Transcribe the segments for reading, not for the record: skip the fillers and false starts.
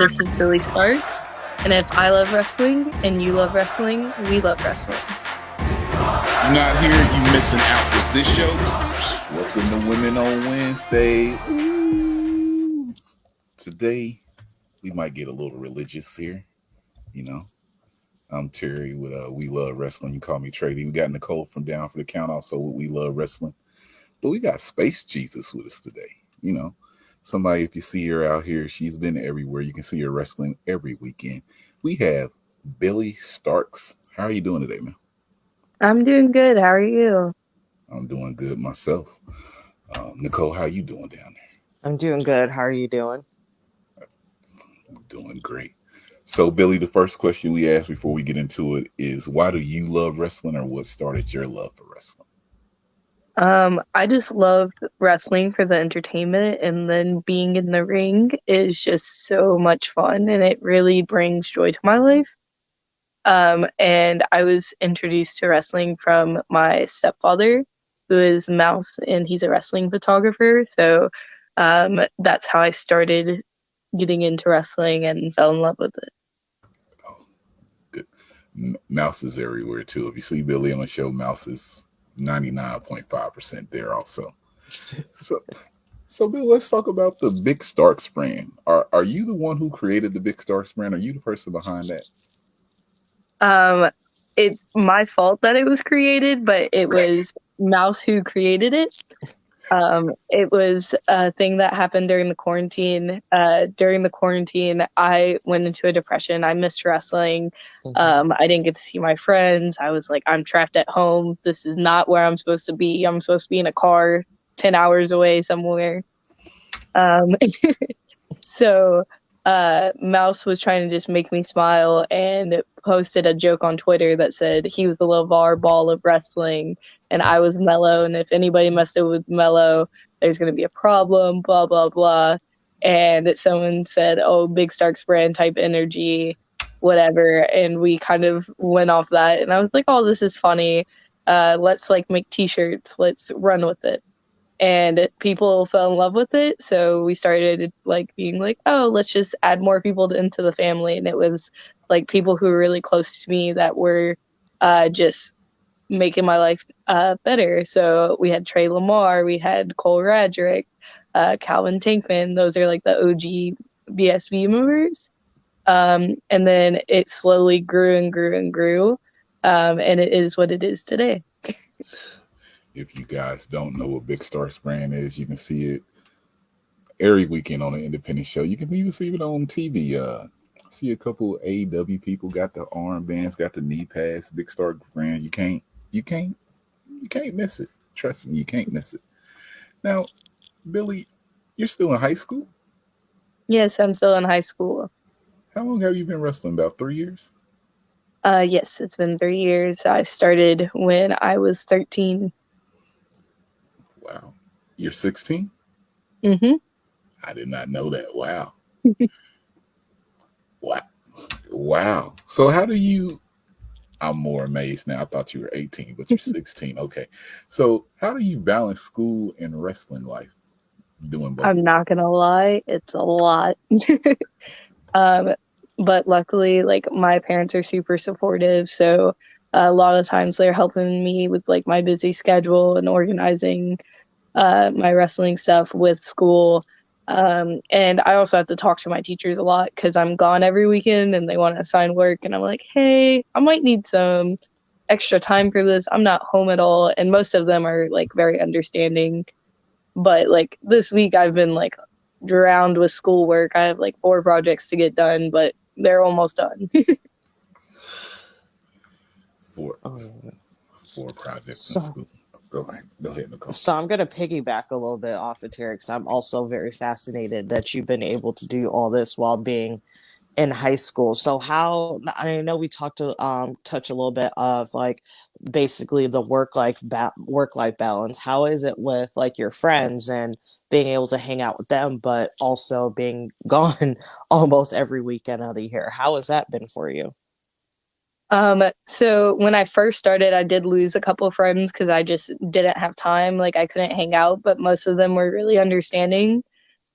This is Billie Starkz, and if I love wrestling and you love wrestling, we love wrestling. You're not here, you missing out. Is this show? Welcome to Women on Wednesday. Ooh. Today, we might get a little religious here. You know, I'm Terry with We Love Wrestling. You call me Trady. We got Nicole from Down for the Count, also with We Love Wrestling. But we got Space Jesus with us today. You know, somebody, if you see her out here, she's been everywhere. You can see her wrestling every weekend. We have Billie Starkz. How are you doing today, man? I'm doing good. How are you? I'm doing good myself. Nicole, how you doing down there? I'm doing good. How are you doing? I'm doing great. So, Billie, the first question we ask before we get into it is, why do you love wrestling, or what started your love for wrestling? I just love wrestling for the entertainment, and then being in the ring is just so much fun, and it really brings joy to my life. And I was introduced to wrestling from my stepfather, who is Mouse, and he's a wrestling photographer. So that's how I started getting into wrestling and fell in love with it. Oh, good. Mouse is everywhere, too. If you see Billie on the show, Mouse is 99.5% there also. So, Bill, let's talk about the Big Starkz brand. Are you the one who created the Big Starkz brand? Are you the person behind that? It's my fault that it was created, but it was Mouse who created it. It was a thing that happened during the quarantine. During the quarantine, I went into a depression. I missed wrestling. I didn't get to see my friends. I was like, I'm trapped at home. This is not where I'm supposed to be. I'm supposed to be in a car 10 hours away somewhere. So Mouse was trying to just make me smile and posted a joke on Twitter that said he was the LeVar Ball of wrestling and I was Mello, and if anybody messed up with Mello, there's going to be a problem, blah, blah, blah. And someone said, oh, Big Starkz brand type energy, whatever. And we kind of went off that. And I was like, oh, this is funny. Let's like make t-shirts. Let's run with it. And people fell in love with it. So we started like being like, oh, let's just add more people into the family. And it was like people who were really close to me that were just making my life better. So we had Trey Lamar, we had Cole Radrick, Calvin Tankman. Those are like the OG BSB members. And then it slowly grew and grew and grew. And it is what it is today. If you guys don't know what Big Starkz brand is, you can see it every weekend on an independent show. You can even see it on TV. See a couple of AEW people got the armbands, got the knee pads. Big Starkz brand. You can't miss it. Trust me, you can't miss it. Now, Billie, you're still in high school? Yes, I'm still in high school. How long have you been wrestling? About 3 years? Yes, it's been 3 years. I started when I was 13. Wow. You're 16? Mm-hmm. I did not know that. Wow. Wow. So how do you, I'm more amazed now. I thought you were 18, but you're 16. Okay. So how do you balance school and wrestling life doing both? I'm not gonna lie, it's a lot. But luckily, like my parents are super supportive, so a lot of times they're helping me with like my busy schedule and organizing my wrestling stuff with school. And I also have to talk to my teachers a lot because I'm gone every weekend and they want to assign work. And I'm like, hey, I might need some extra time for this. I'm not home at all. And most of them are like very understanding. But like this week, I've been like drowned with schoolwork. I have like 4 projects to get done, but they're almost done. Four projects So, in school. Go ahead, Nicole. so I'm going to piggyback a little bit off of Terry because I'm also very fascinated that you've been able to do all this while being in high school. So how, I know we talked to touch a little bit of like basically the work life balance. How is it with like your friends and being able to hang out with them, but also being gone almost every weekend of the year? How has that been for you? So when I first started, I did lose a couple of friends because I just didn't have time. Like I couldn't hang out, but most of them were really understanding.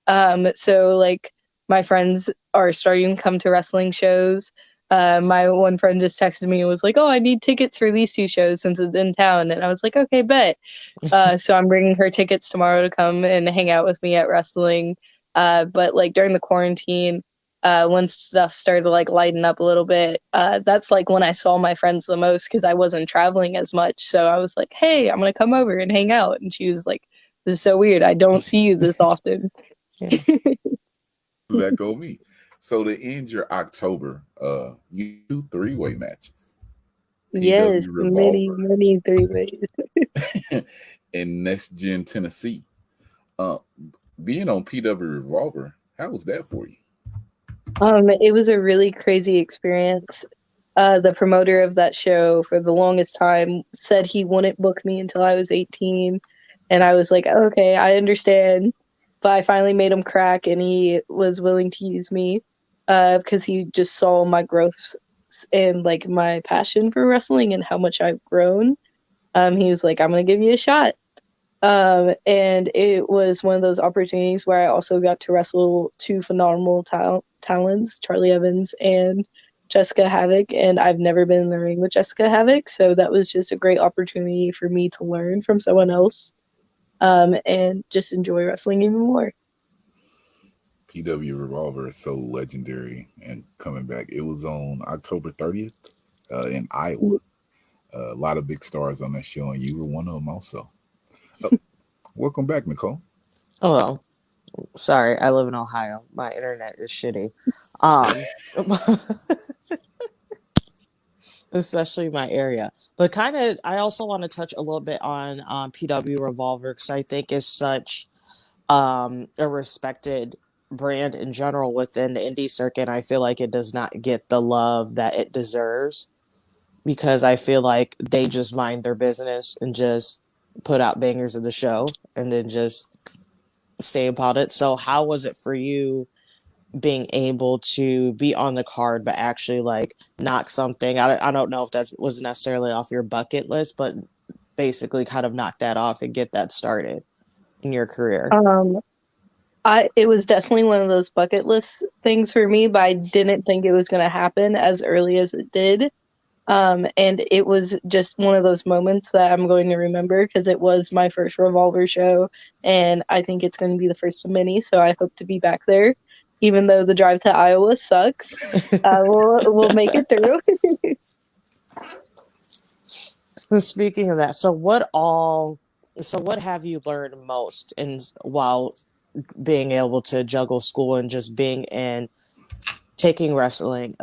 So like my friends are starting to come to wrestling shows. My one friend just texted me and was like, "Oh, I need tickets for these two shows since it's in town." And I was like, "Okay, bet." So I'm bringing her tickets tomorrow to come and hang out with me at wrestling. But like during the quarantine, when stuff started to like lighten up a little bit, that's like when I saw my friends the most because I wasn't traveling as much. So I was like, "Hey, I'm gonna come over and hang out." And she was like, "This is so weird. I don't see you this often." Yeah. Back on me. So to end your October, you do three-way matches. Yes, PW many, Revolver many three ways. in Next Gen Tennessee. Uh, being on PW Revolver, how was that for you? It was a really crazy experience. The promoter of that show for the longest time said he wouldn't book me until I was 18. And I was like, okay, I understand. But I finally made him crack and he was willing to use me because he just saw my growth and like my passion for wrestling and how much I've grown. He was like, I'm going to give you a shot. And it was one of those opportunities where I also got to wrestle two phenomenal talents, Charlie Evans and Jessica Havoc. And I've never been in the ring with Jessica Havoc, so that was just a great opportunity for me to learn from someone else, and just enjoy wrestling even more. PW Revolver is so legendary and coming back. It was on October 30th in Iowa. A lot of big stars on that show, and you were one of them also. Oh, welcome back, Nicole. Oh, well, sorry, I live in Ohio. My internet is shitty. Um, especially my area. But kind of, I also want to touch a little bit on PW Revolver because I think it's such a respected brand in general within the indie circuit. I feel like it does not get the love that it deserves because I feel like they just mind their business and just put out bangers of the show and then just stay about it. So, how was it for you being able to be on the card but actually like knock something? I don't know if that was necessarily off your bucket list, but basically kind of knock that off and get that started in your career. Um, it was definitely one of those bucket list things for me, but I didn't think it was going to happen as early as it did. And it was just one of those moments that I'm going to remember because it was my first Revolver show, and I think it's going to be the first of many. So I hope to be back there, even though the drive to Iowa sucks. We'll make it through. Speaking of that, so what have you learned most in while being able to juggle school and just being in taking wrestling,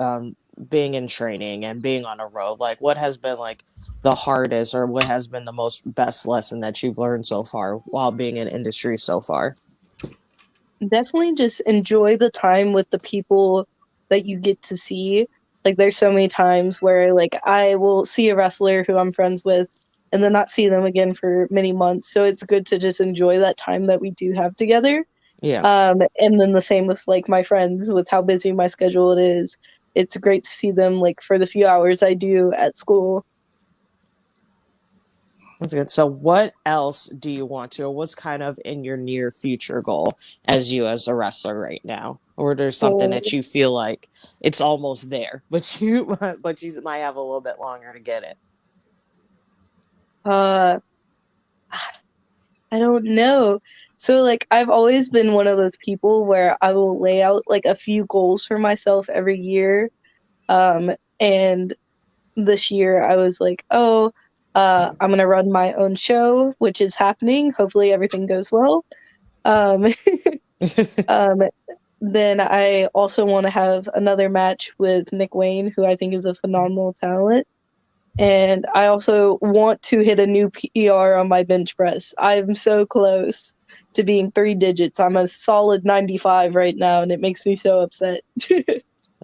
being in training and being on a road? Like what has been like the hardest or what has been the most best lesson that you've learned so far while being in industry so far? Definitely just enjoy the time with the people that you get to see. Like there's so many times where like I will see a wrestler who I'm friends with and then not see them again for many months. So it's good to just enjoy that time that we do have together. Yeah. And then the same with like my friends with how busy my schedule it is. It's great to see them like for the few hours I do at school. That's good. So what else do you want to, or what's kind of in your near future goal as you as a wrestler right now? Or there's something So that you feel like it's almost there, but you might have a little bit longer to get it. uh I don't know. So like I've always been one of those people where I will lay out like a few goals for myself every year. And this year I was like, oh, I'm gonna run my own show, which is happening. Hopefully everything goes well. Um, um, then I also want to have another match with Nick Wayne, who I think is a phenomenal talent. And I also want to hit a new PR on my bench press. I'm so close to being three digits. I'm a solid 95 right now, and it makes me so upset.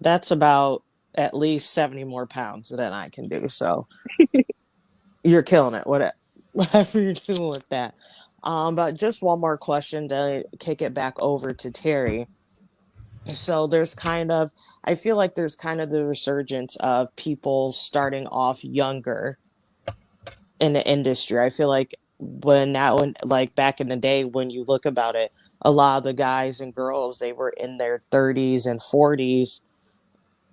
That's about at least 70 more pounds than I can do. So you're killing it. Whatever you're doing with that. But just one more question to kick it back over to Terry. So there's kind of, I feel like there's kind of the resurgence of people starting off younger in the industry. I feel like when like back in the day when you look about it, a lot of the guys and girls, they were in their 30s and 40s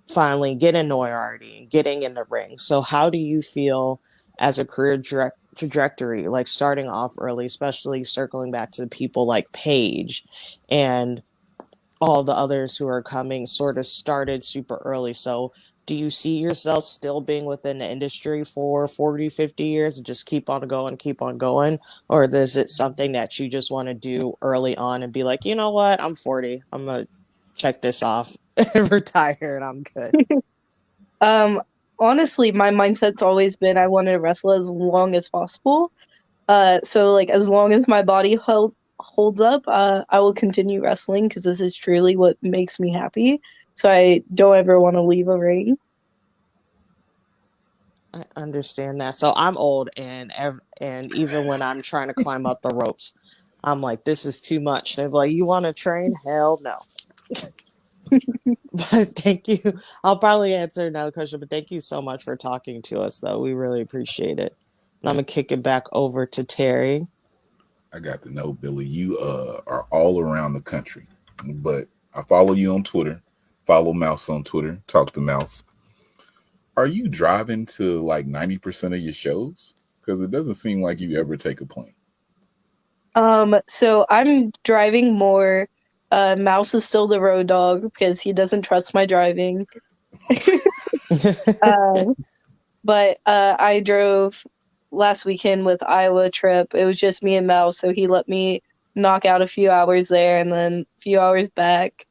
finally getting notoriety and getting in the ring. So how do you feel as a career trajectory, like starting off early, especially circling back to people like Paige and all the others who are coming sort of started super early. So do you see yourself still being within the industry for 40, 50 years and just keep on going? Or is it something that you just want to do early on and be like, you know what, I'm 40, I'm going to check this off and retire and I'm good? Um, Honestly, my mindset's always been I want to wrestle as long as possible. So like as long as my body holds up, I will continue wrestling because this is truly what makes me happy. So I don't ever want to leave a ring. I understand that. So I'm old, and and even when I'm trying to climb up the ropes, I'm like, this is too much. They're like, you want to train? Hell no. But thank you. I'll probably answer another question, but thank you so much for talking to us, though. We really appreciate it. And I'm gonna kick it back over to Terry. I got to know, Billy, you are all around the country, but I follow you on Twitter. Follow Mouse on Twitter. Talk to Mouse. Are you driving to like 90% of your shows? Because it doesn't seem like you ever take a plane. So I'm driving more. Mouse is still the road dog because he doesn't trust my driving. Uh, but I drove last weekend with Iowa trip. It was just me and Mouse, so he let me knock out a few hours there and then a few hours back.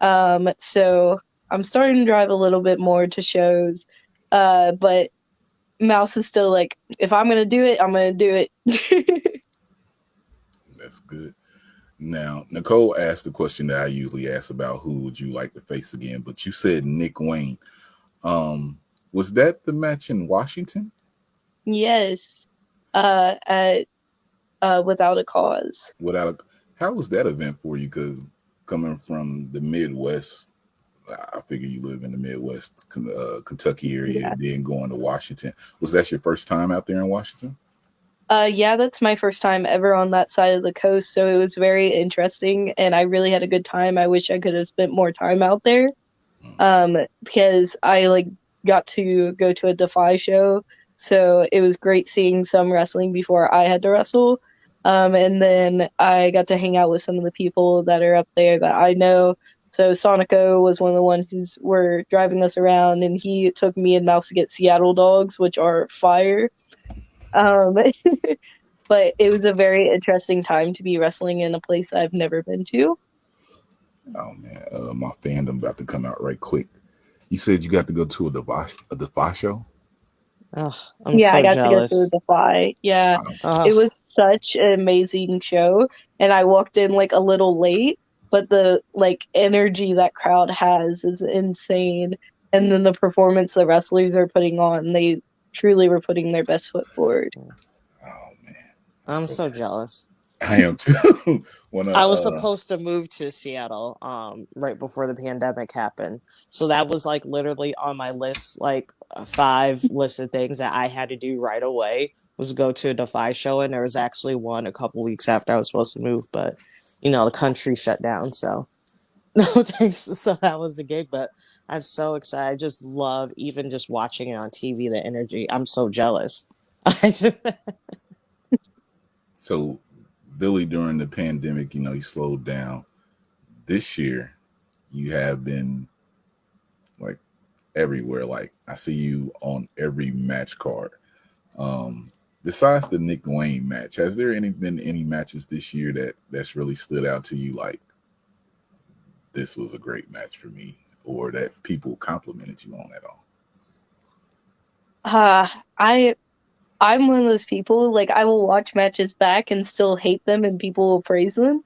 So I'm starting to drive a little bit more to shows. But Mouse is still like, if I'm gonna do it, I'm gonna do it. That's good. Now, Nicole asked the question that I usually ask about who would you like to face again, but you said Nick Wayne. Was that the match in Washington? Yes. At Without a Cause. How was that event for you? Because coming from the Midwest, I figure you live in the Midwest, Kentucky area, Yeah. then going to Washington. Was that your first time out there in Washington? Yeah, that's my first time ever on that side of the coast, so it was very interesting and I really had a good time. I wish I could have spent more time out there. Because I like got to go to a Defy show, so it was great seeing some wrestling before I had to wrestle. And then I got to hang out with some of the people that are up there that I know. So Sonico was one of the ones who were driving us around, and he took me and Mouse to get Seattle dogs, which are fire. Um, but it was a very interesting time to be wrestling in a place I've never been to. Oh man, my fandom about to come out right quick. You said you got to go to a Defy show. Oh, I'm Yeah, I so got to go to jealous. Defy. Yeah, Oh, it was such an amazing show, and I walked in like a little late, but the like energy that crowd has is insane. And then the performance the wrestlers are putting on, they truly were putting their best foot forward. Oh man, I'm I'm so so jealous. I am too. Wanna I was supposed to move to Seattle right before the pandemic happened. So that was like literally on my list, like five list of things that I had to do right away was go to a Defy show, and there was actually one a couple weeks after I was supposed to move, but the country shut down, so no thanks. So that was the gig, but I'm so excited. I just love even just watching it on TV, the energy. I'm so jealous. I just So Billy, during the pandemic, you slowed down. This year, you have been like everywhere. Like I see you on every match card. Um, Besides the Nick Wayne match, has there been any matches this year that's really stood out to you? Like this was a great match for me, or that people complimented you on at all? Uh, I I'm one of those people, like I will watch matches back and still hate them and people will praise them.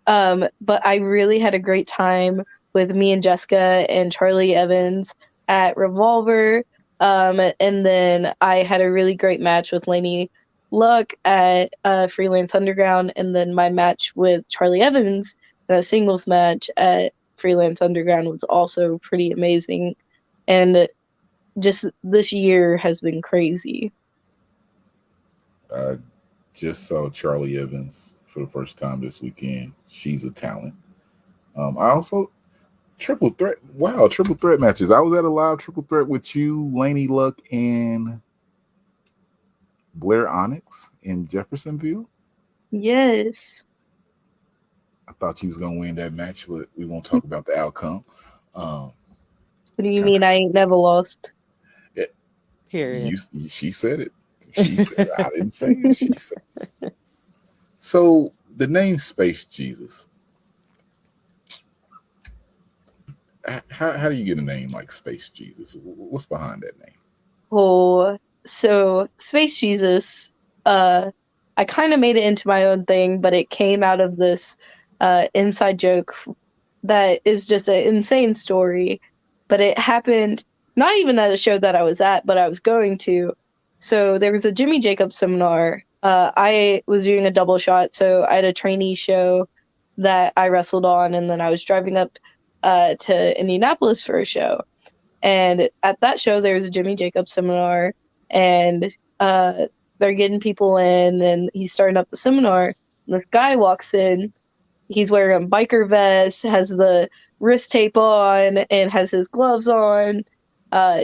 But I really had a great time with me and Jessica and Charlie Evans at Revolver. And then I had a really great match with Lainey Luck at Freelance Underground. And then my match with Charlie Evans, a singles match at Freelance Underground, was also pretty amazing. And just this year has been crazy. I just saw Charlie Evans for the first time this weekend. She's a talent. I also triple threat. Wow, triple threat matches. I was at a live triple threat with you, Laney Luck, and Blair Onyx in Jeffersonville. Yes. I thought you was gonna win that match, but we won't talk about the outcome. What do you mean I ain't never lost? Period. She said it. She said it. I didn't say it. She said it. So the name Space Jesus. How do you get a name like Space Jesus? What's behind that name? Oh, so Space Jesus, I kind of made it into my own thing, but it came out of this inside joke that is just an insane story. But it happened not even at a show that I was at, but I was going to. So there was a Jimmy Jacobs seminar. I was doing a double shot, so I had a trainee show that I wrestled on, and then I was driving up to Indianapolis for a show. And at that show, there was a Jimmy Jacobs seminar, and they're getting people in, and he's starting up the seminar. And this guy walks in. He's wearing a biker vest, has the wrist tape on, and has his gloves on,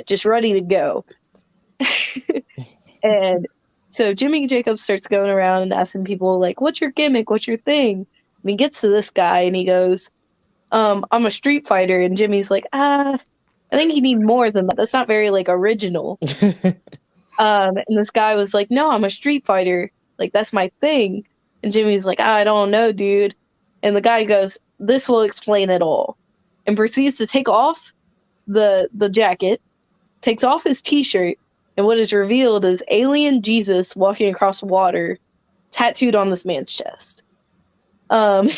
just ready to go. And so Jimmy Jacobs starts going around and asking people, like, what's your gimmick? What's your thing? And he gets to this guy, and he goes, I'm a street fighter. And Jimmy's like, I think you need more than that. That's not very, like, original. And this guy was like, no, I'm a street fighter. Like, that's my thing. And Jimmy's like, I don't know, dude. And the guy goes, this will explain it all. And proceeds to take off the jacket, takes off his t-shirt, and what is revealed is alien Jesus walking across water, tattooed on this man's chest. And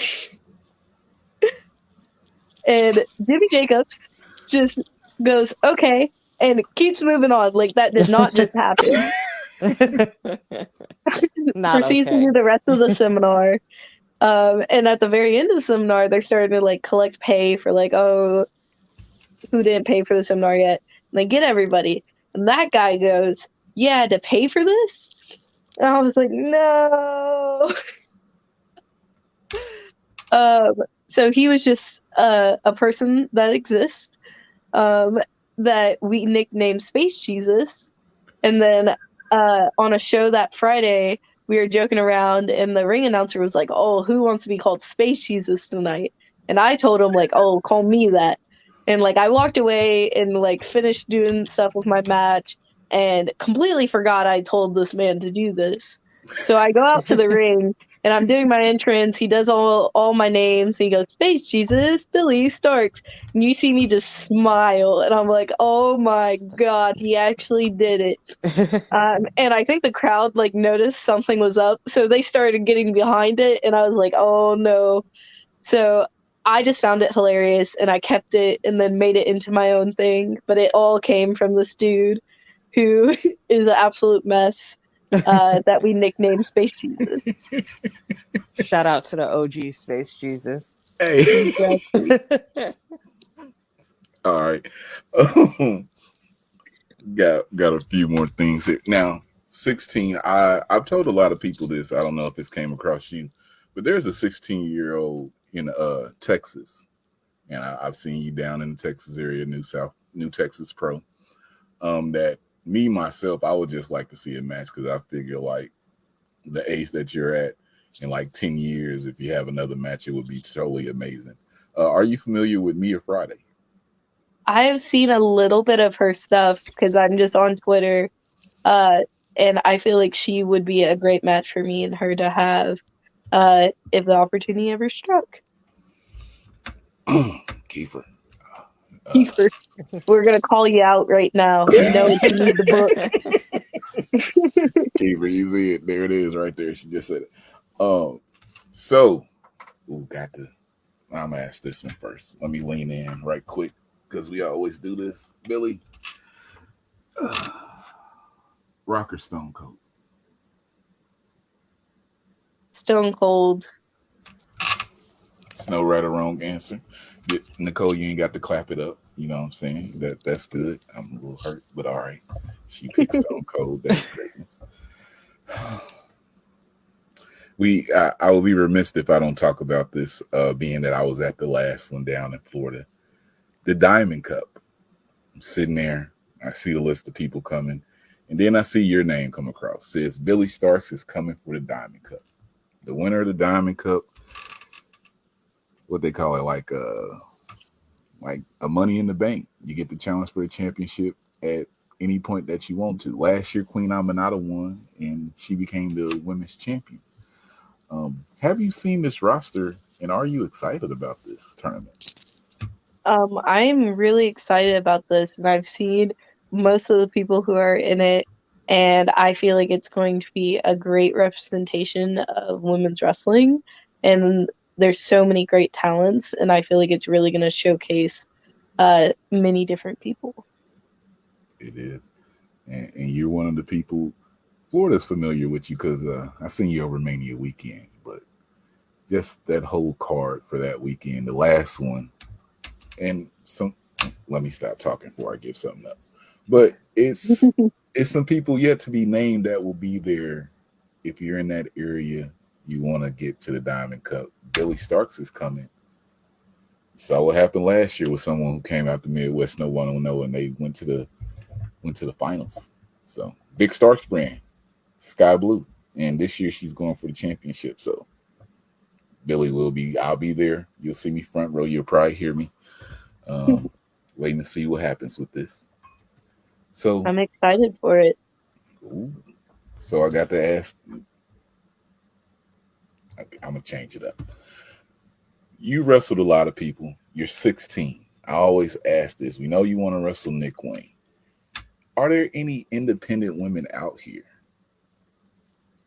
Jimmy Jacobs just goes, okay, and keeps moving on. Like, that did not just happen. Proceeds to do the rest of the seminar. And at the very end of the seminar, they're starting to, like, collect pay for, like, oh, who didn't pay for the seminar yet? And they get everybody. And that guy goes, yeah, I had to pay for this? And I was like, no. So he was just a person that exists that we nicknamed Space Jesus. And then on a show that Friday, we were joking around, and the ring announcer was like, oh, who wants to be called Space Jesus tonight? And I told him, like, oh, call me that. And, like, I walked away and, like, finished doing stuff with my match and completely forgot I told this man to do this. So I go out to the ring, and I'm doing my entrance. He does all my names. He goes, Space Jesus, Billie Starkz. And you see me just smile, and I'm like, oh, my God, he actually did it. And I think the crowd, like, noticed something was up, so they started getting behind it, and I was like, oh, no. So I just found it hilarious, and I kept it and then made it into my own thing. But it all came from this dude who is an absolute mess that we nicknamed Space Jesus. Shout out to the OG Space Jesus. Hey. Exactly. All right. Got a few more things here. Now, 16, I've told a lot of people this. I don't know if this came across you, but there's a 16-year-old in Texas, and I've seen you down in the Texas area, New Texas Pro. That me myself, I would just like to see a match, because I figure, like, the age that you're at in like 10 years, if you have another match, it would be totally amazing. Are you familiar with Mia Friday? I have seen a little bit of her stuff because I'm just on Twitter, and I feel like she would be a great match for me and her to have if the opportunity ever struck. Kiefer. Kiefer, we're going to call you out right now. You know if you need the book. Kiefer, you see it. There it is right there. She just said it. So, I'm going to ask this one first. Let me lean in right quick, because we always do this. Billy, Rock or Stone Cold? Stone Cold. It's no right or wrong answer. Nicole, you ain't got to clap it up. You know what I'm saying? That's good. I'm a little hurt, but all right. She picked Stone Cold. That's greatness. I will be remiss if I don't talk about this, being that I was at the last one down in Florida, the Diamond Cup. I'm sitting there, I see the list of people coming, and then I see your name come across. It says Billie Starkz is coming for the Diamond Cup. The winner of the Diamond Cup, what they call it, like a money in the bank. You get the challenge for the championship at any point that you want to. Last year, Queen Aminata won, and she became the women's champion. Have you seen this roster, and are you excited about this tournament? I'm really excited about this, and I've seen most of the people who are in it, and I feel like it's going to be a great representation of women's wrestling. And there's so many great talents, and I feel like it's really going to showcase many different people. It is, and you're one of the people. Florida's familiar with you because I seen you over Mania weekend, but just that whole card for that weekend, the last one, and some. Let me stop talking before I give something up. But it's some people yet to be named that will be there. If you're in that area, you want to get to the Diamond Cup. Billie Starkz is coming. Saw what happened last year with someone who came out the Midwest, no one will know, and they went to the finals. So big Starkz brand, Sky Blue, and this year she's going for the championship. So Billie will be. I'll be there. You'll see me front row. You'll probably hear me. Waiting to see what happens with this. So I'm excited for it. ooh, so I got to ask. I'm gonna change it up. You wrestled a lot of people. You're 16. I always ask this. We know you want to wrestle Nick Wayne. Are there any independent women out here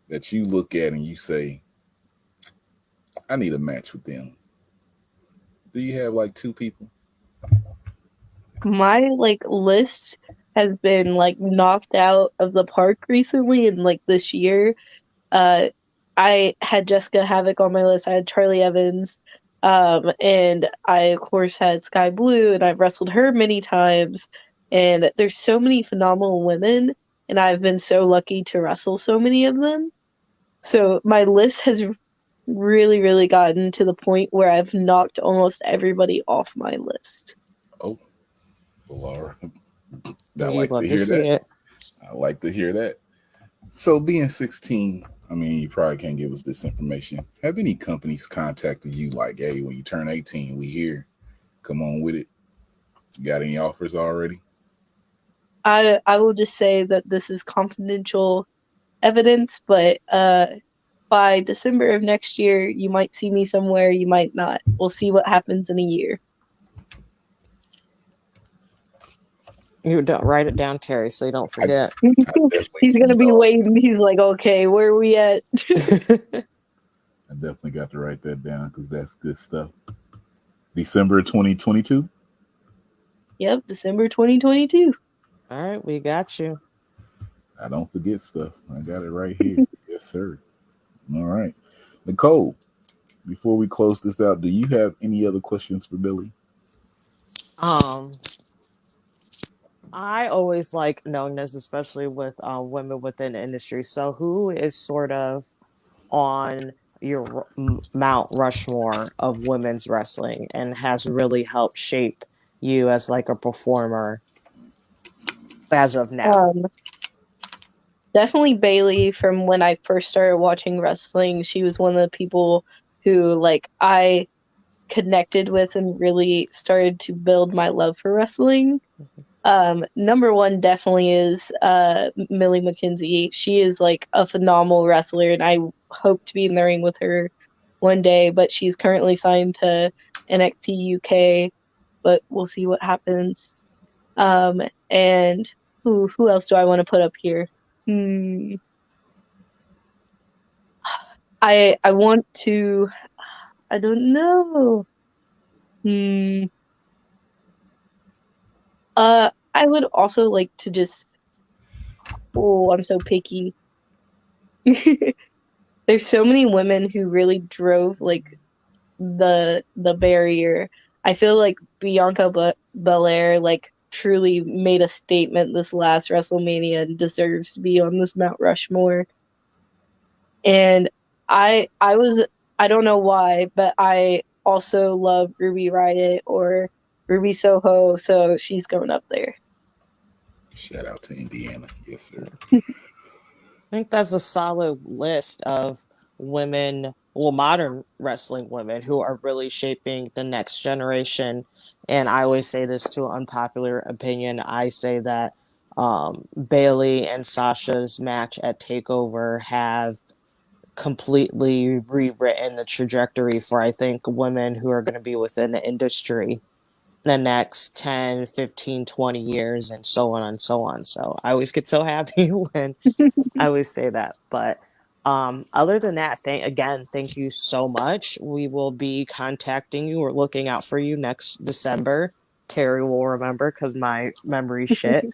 that you look at and you say, I need a match with them? Do you have like two people? My list has been knocked out of the park recently, and this year. I had Jessica Havoc on my list. I had Charlie Evans, and I of course had Sky Blue, and I've wrestled her many times. And there's so many phenomenal women, and I've been so lucky to wrestle so many of them. So my list has really, really gotten to the point where I've knocked almost everybody off my list. Oh, Laura. I You'd like love to to hear see that. it. I like to hear that. So being 16, I mean, you probably can't give us this information. Have any companies contacted you like, hey, when you turn 18, we here. Come on with it. You got any offers already? I will just say that this is confidential evidence, but by December of next year, you might see me somewhere, you might not. We'll see what happens in a year. You don't write it down, Terry, so you don't I, forget. I definitely He's gonna be know. waiting. He's like, okay, where are we at? I definitely got to write that down because that's good stuff. December 2022. Yep, December 2022. All right, we got you. I don't forget stuff. I got it right here. Yes, sir. All right. Nicole, before we close this out, do you have any other questions for Billie? Um, I always like knowing this, especially with women within the industry. So, who is sort of on your Mount Rushmore of women's wrestling and has really helped shape you as like a performer as of now? Um, Definitely Bailey from when I first started watching wrestling. She was one of the people who I connected with and really started to build my love for wrestling. Number one definitely is Millie McKenzie. She is a phenomenal wrestler, and I hope to be in the ring with her one day. But she's currently signed to NXT UK, but we'll see what happens. And who else do I want to put up here? I want to. I don't know. Hmm. I would also like to just. Oh, I'm so picky. There's so many women who really drove the barrier. I feel like Bianca Belair truly made a statement this last WrestleMania and deserves to be on this Mount Rushmore. And I don't know why, but I also love Ruby Riot or Ruby Soho, so she's going up there. Shout out to Indiana. Yes, sir. I think that's a solid list of women, well, modern wrestling women who are really shaping the next generation. And I always say this to an unpopular opinion. I say that Bailey and Sasha's match at Takeover have completely rewritten the trajectory for, I think, women who are going to be within the industry the next 10, 15, 20 years, and so on and so on. So I always get so happy when I always say that. But other than that, thank you so much. We will be contacting you or looking out for you next December. Terry will remember because my memory's shit.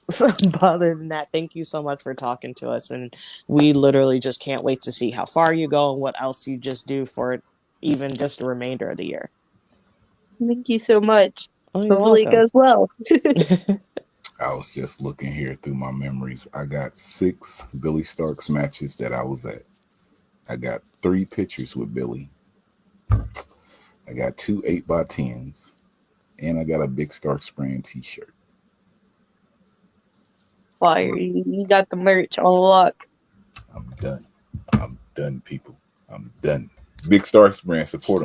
So, but other than that, thank you so much for talking to us. And we literally just can't wait to see how far you go and what else you just do for even just the remainder of the year. Thank you so much. Oh, you're Hopefully it welcome. goes well. I was just looking here through my memories. I got 6 Billie Starkz matches that I was at. I got 3 pictures with Billie. I got 2 8x10s, and I got a Big Starkz brand T-shirt. Fire, you got the merch on lock. I'm done. I'm done, people. I'm done. Big Starkz brand, support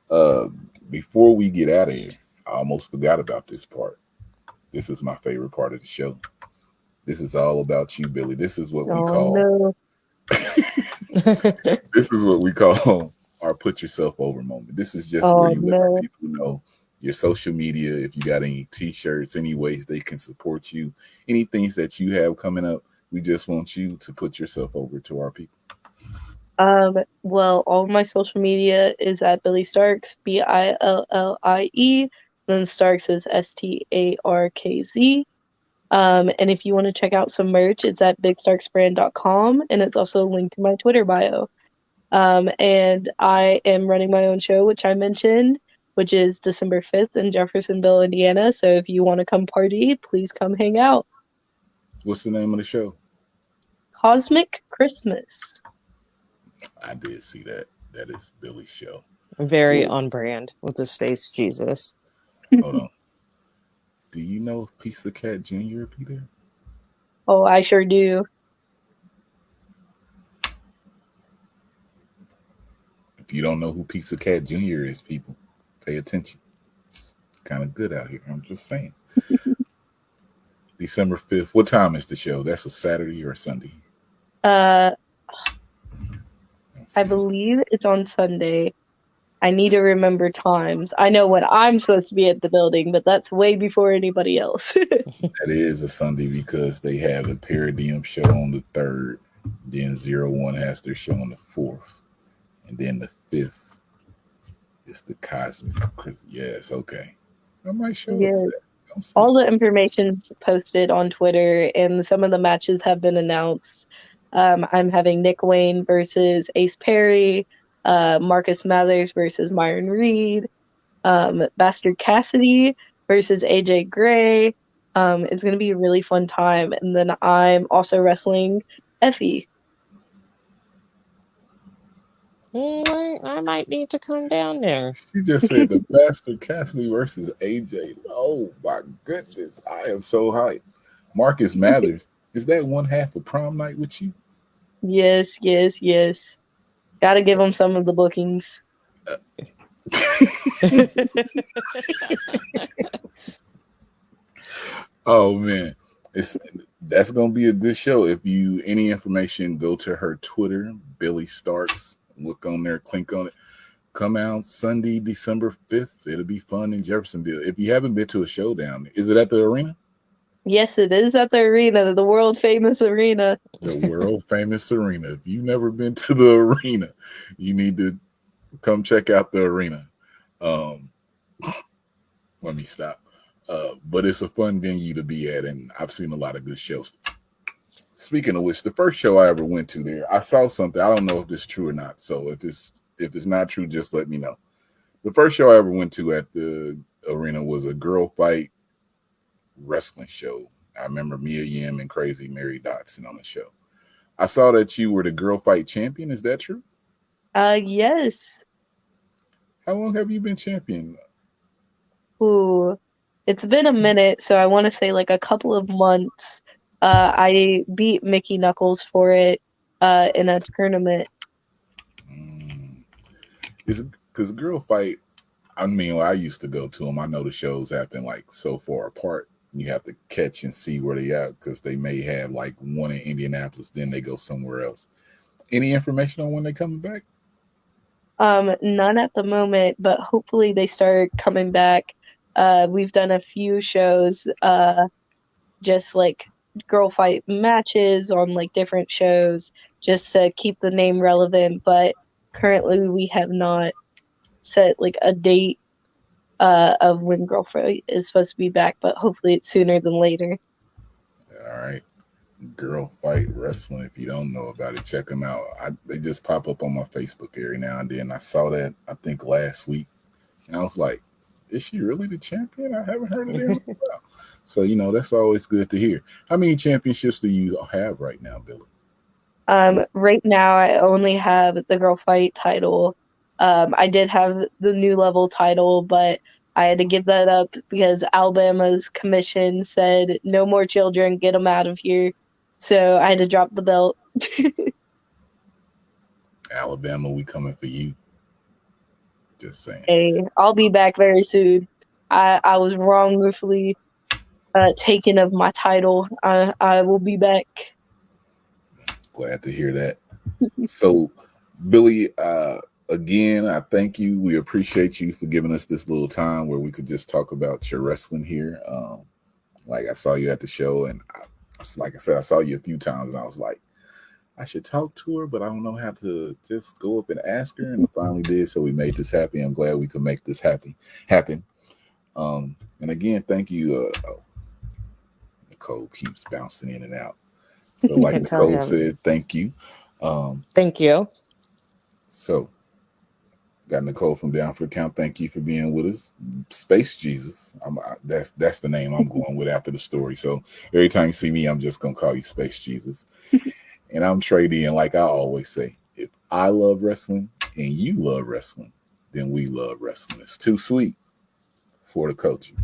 them. Before we get out of here, I almost forgot about this part. This is my favorite part of the show. This is all about you, Billie. This is what we Oh call. no. This is what we call our put yourself over moment. This is just where Oh you let our no. people know your social media, if you got any t-shirts, any ways they can support you, any things that you have coming up. We just want you to put yourself over to our people. Well, all of my social media is at Billie Starkz, Billie. Then Starkz is Starkz. And if you want to check out some merch, it's at bigstarksbrand.com, and it's also linked to my Twitter bio. And I am running my own show, which I mentioned, which is December 5th in Jeffersonville, Indiana. So if you want to come party, please come hang out. What's the name of the show? Cosmic Christmas. I did see that. That is Billie's show. Very Ooh. on brand with the Space Jesus. Hold on. Do you know if Pizza Cat Jr. be there? Oh, I sure do. If you don't know who Pizza Cat Jr. is, people, pay attention. It's kind of good out here. I'm just saying. December 5th. What time is the show? That's a Saturday or a Sunday? Uh, I believe it's on Sunday. I need to remember times. I know when I'm supposed to be at the building, but that's way before anybody else. That is a Sunday because they have a Paradigm show on the 3rd. Then 01 has their show on the 4th. And then the 5th is the Cosmic Christmas. Yes, okay. I might show Yeah. up to that. All the information's posted on Twitter, and some of the matches have been announced. I'm having Nick Wayne versus Ace Perry, Marcus Mathers versus Myron Reed, Bastard Cassidy versus AJ Gray. It's going to be a really fun time. And then I'm also wrestling Effie. I might need to come down there. She just said the Bastard Cassidy versus AJ. Oh my goodness. I am so hyped. Marcus Mathers. Is that one half of prom night with you? Yes. Got to give him some of the bookings. Oh man. That's gonna be a good show. If you any information, go to her Twitter, Billie Starkz. Look on there, click on it. Come out Sunday, December 5th. It'll be fun in Jeffersonville. If you haven't been to a show down there, is it at the arena? Yes, it is at the arena, the world famous arena. The world famous arena. If you've never been to the arena, you need to come check out the arena. Let me stop. But it's a fun venue to be at, and I've seen a lot of good shows. Speaking of which, the first show I ever went to there, I saw something. I don't know if this is true or not. So if it's not true, just let me know. The first show I ever went to at the arena was a girl fight wrestling show. I remember Mia Yim and Crazy Mary Dotson on the show. I saw that you were the girl fight champion. Is that true? Yes. How long have you been champion? Ooh, it's been a minute, so I want to say like a couple of months. I beat Mickey Knuckles for it in a tournament. Mm. Is because girl fight. I mean, I used to go to them. I know the shows happen like so far apart. You have to catch and see where they at because they may have like one in Indianapolis, then they go somewhere else. Any information on when they coming back? None at the moment, but hopefully they start coming back. We've done a few shows, just like girl fight matches on like different shows, just to keep the name relevant. But currently, we have not set like a date of when girl fight is supposed to be back, but hopefully it's sooner than later. All right. Girl Fight Wrestling. If you don't know about it, check them out. They just pop up on my Facebook every now and then. I saw that, I think, last week. And I was like, is she really the champion? I haven't heard of them. So, that's always good to hear. How many championships do you have right now, Billy? Right now I only have the girl fight title. I did have the new level title, but I had to give that up because Alabama's commission said no more children, get them out of here. So I had to drop the belt. Alabama, we coming for you. Just saying. Hey, I'll be back very soon. I was wrongfully taken of my title. I will be back. Glad to hear that. So, Billy, again, I thank you. We appreciate you for giving us this little time where we could just talk about your wrestling here. Like I saw you at the show, and like I said, I saw you a few times, and I was like, I should talk to her, but I don't know how to just go up and ask her. And I finally did, so we made this happen. I'm glad we could make this happen. And again, thank you. Nicole keeps bouncing in and out. So, like Nicole said, thank you. Thank you. So, got Nicole from Down for the Count. Thank you for being with us. Space Jesus. That's the name I'm going with after the story. So every time you see me, I'm just gonna call you Space Jesus. And I'm Trey D, and like I always say, if I love wrestling and you love wrestling, then we love wrestling. It's too sweet for the culture.